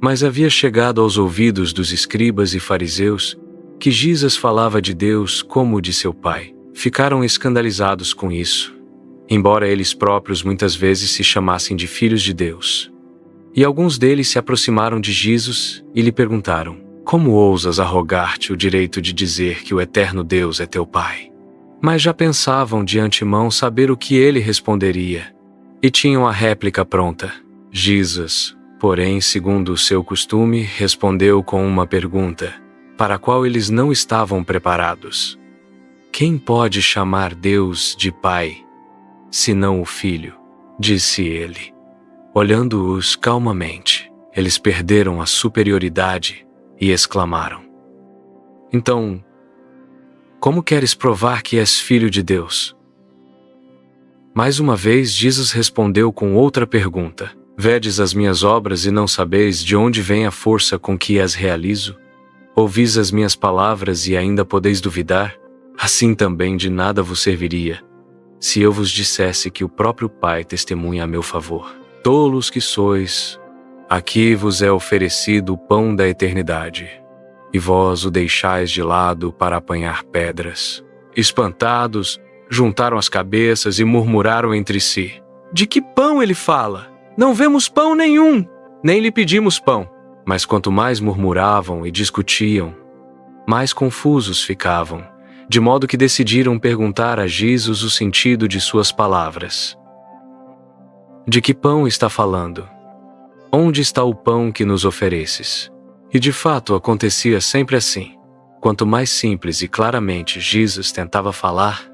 Mas havia chegado aos ouvidos dos escribas e fariseus que Jesus falava de Deus como de seu Pai. Ficaram escandalizados com isso, embora eles próprios muitas vezes se chamassem de filhos de Deus. E alguns deles se aproximaram de Jesus e lhe perguntaram: como ousas arrogar-te o direito de dizer que o eterno Deus é teu Pai? Mas já pensavam de antemão saber o que ele responderia, e tinham a réplica pronta. Jesus, porém, segundo o seu costume, respondeu com uma pergunta, para a qual eles não estavam preparados. Quem pode chamar Deus de Pai, senão o Filho? Disse ele. Olhando-os calmamente, eles perderam a superioridade e exclamaram: então, como queres provar que és filho de Deus? Mais uma vez Jesus respondeu com outra pergunta: vedes as minhas obras e não sabeis de onde vem a força com que as realizo? Ouvis as minhas palavras e ainda podeis duvidar? Assim também de nada vos serviria, se eu vos dissesse que o próprio Pai testemunha a meu favor. Tolos que sois, aqui vos é oferecido o pão da eternidade, e vós o deixais de lado para apanhar pedras. Espantados, juntaram as cabeças e murmuraram entre si: de que pão ele fala? Não vemos pão nenhum, nem lhe pedimos pão. Mas quanto mais murmuravam e discutiam, mais confusos ficavam, de modo que decidiram perguntar a Jesus o sentido de suas palavras. De que pão está falando? Onde está o pão que nos ofereces? E de fato acontecia sempre assim. Quanto mais simples e claramente Jesus tentava falar,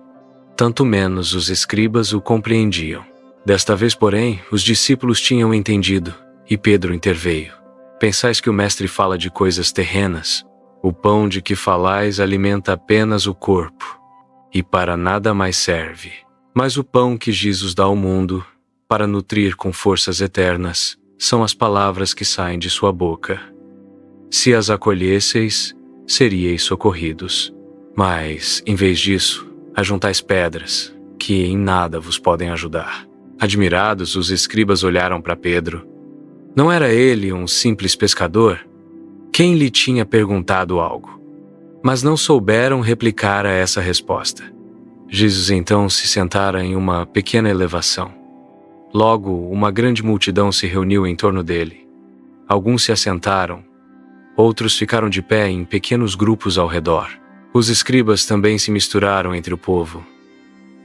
tanto menos os escribas o compreendiam. Desta vez, porém, os discípulos tinham entendido, e Pedro interveio. Pensais que o mestre fala de coisas terrenas? O pão de que falais alimenta apenas o corpo, e para nada mais serve. Mas o pão que Jesus dá ao mundo, para nutrir com forças eternas, são as palavras que saem de sua boca. Se as acolhesseis, seríeis socorridos. Mas, em vez disso, ajuntais pedras, que em nada vos podem ajudar. Admirados, os escribas olharam para Pedro. Não era ele um simples pescador? Quem lhe tinha perguntado algo? Mas não souberam replicar a essa resposta. Jesus então se sentara em uma pequena elevação. Logo, uma grande multidão se reuniu em torno dele. Alguns se assentaram, outros ficaram de pé em pequenos grupos ao redor. Os escribas também se misturaram entre o povo.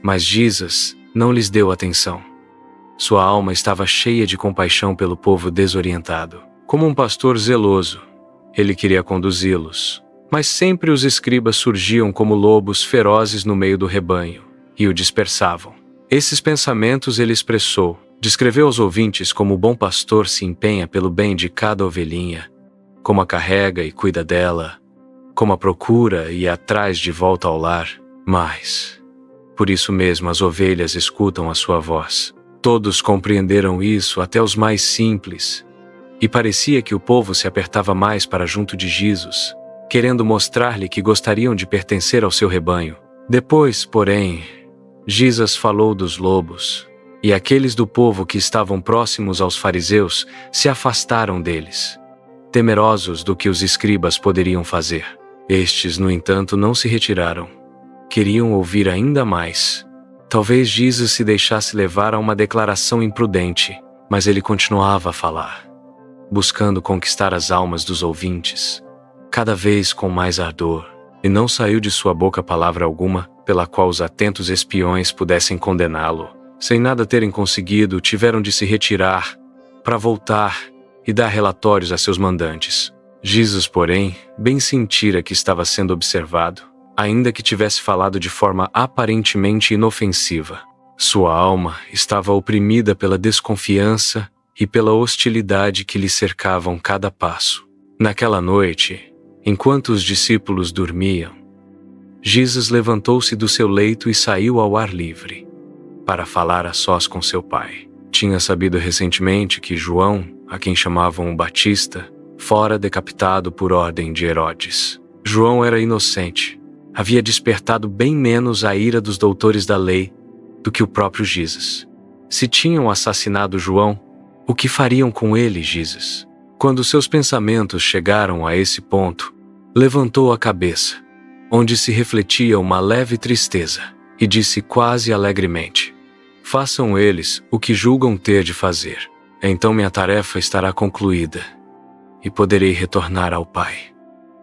Mas Jesus não lhes deu atenção. Sua alma estava cheia de compaixão pelo povo desorientado. Como um pastor zeloso, ele queria conduzi-los. Mas sempre os escribas surgiam como lobos ferozes no meio do rebanho e o dispersavam. Esses pensamentos ele expressou, descreveu aos ouvintes como o bom pastor se empenha pelo bem de cada ovelhinha, como a carrega e cuida dela, como a procura e a traz de volta ao lar. Mas, por isso mesmo, as ovelhas escutam a sua voz. Todos compreenderam isso, até os mais simples, e parecia que o povo se apertava mais para junto de Jesus, querendo mostrar-lhe que gostariam de pertencer ao seu rebanho. Depois, porém, Jesus falou dos lobos, e aqueles do povo que estavam próximos aos fariseus se afastaram deles, temerosos do que os escribas poderiam fazer. Estes, no entanto, não se retiraram. Queriam ouvir ainda mais. Talvez Jesus se deixasse levar a uma declaração imprudente, mas ele continuava a falar, buscando conquistar as almas dos ouvintes, cada vez com mais ardor, e não saiu de sua boca palavra alguma pela qual os atentos espiões pudessem condená-lo. Sem nada terem conseguido, tiveram de se retirar para voltar e dar relatórios a seus mandantes. Jesus, porém, bem sentira que estava sendo observado, ainda que tivesse falado de forma aparentemente inofensiva. Sua alma estava oprimida pela desconfiança e pela hostilidade que lhe cercavam cada passo. Naquela noite, enquanto os discípulos dormiam, Jesus levantou-se do seu leito e saiu ao ar livre, para falar a sós com seu Pai. Tinha sabido recentemente que João, a quem chamavam o Batista, fora decapitado por ordem de Herodes. João era inocente, havia despertado bem menos a ira dos doutores da lei do que o próprio Jesus. Se tinham assassinado João, o que fariam com ele, Jesus? Quando seus pensamentos chegaram a esse ponto, levantou a cabeça, onde se refletia uma leve tristeza, e disse quase alegremente: façam eles o que julgam ter de fazer. Então minha tarefa estará concluída, e poderei retornar ao Pai.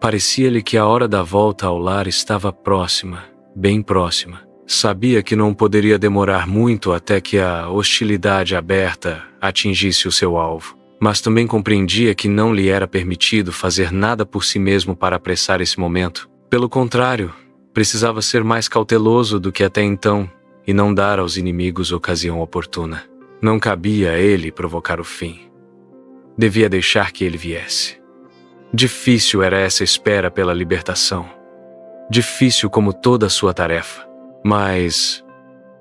Parecia-lhe que a hora da volta ao lar estava próxima, bem próxima. Sabia que não poderia demorar muito até que a hostilidade aberta atingisse o seu alvo, mas também compreendia que não lhe era permitido fazer nada por si mesmo para apressar esse momento. Pelo contrário, precisava ser mais cauteloso do que até então e não dar aos inimigos ocasião oportuna. Não cabia a ele provocar o fim. Devia deixar que ele viesse. Difícil era essa espera pela libertação. Difícil como toda a sua tarefa. Mas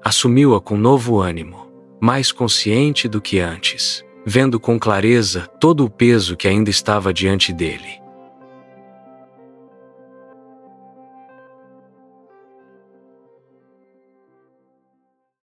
assumiu-a com novo ânimo, mais consciente do que antes, vendo com clareza todo o peso que ainda estava diante dele.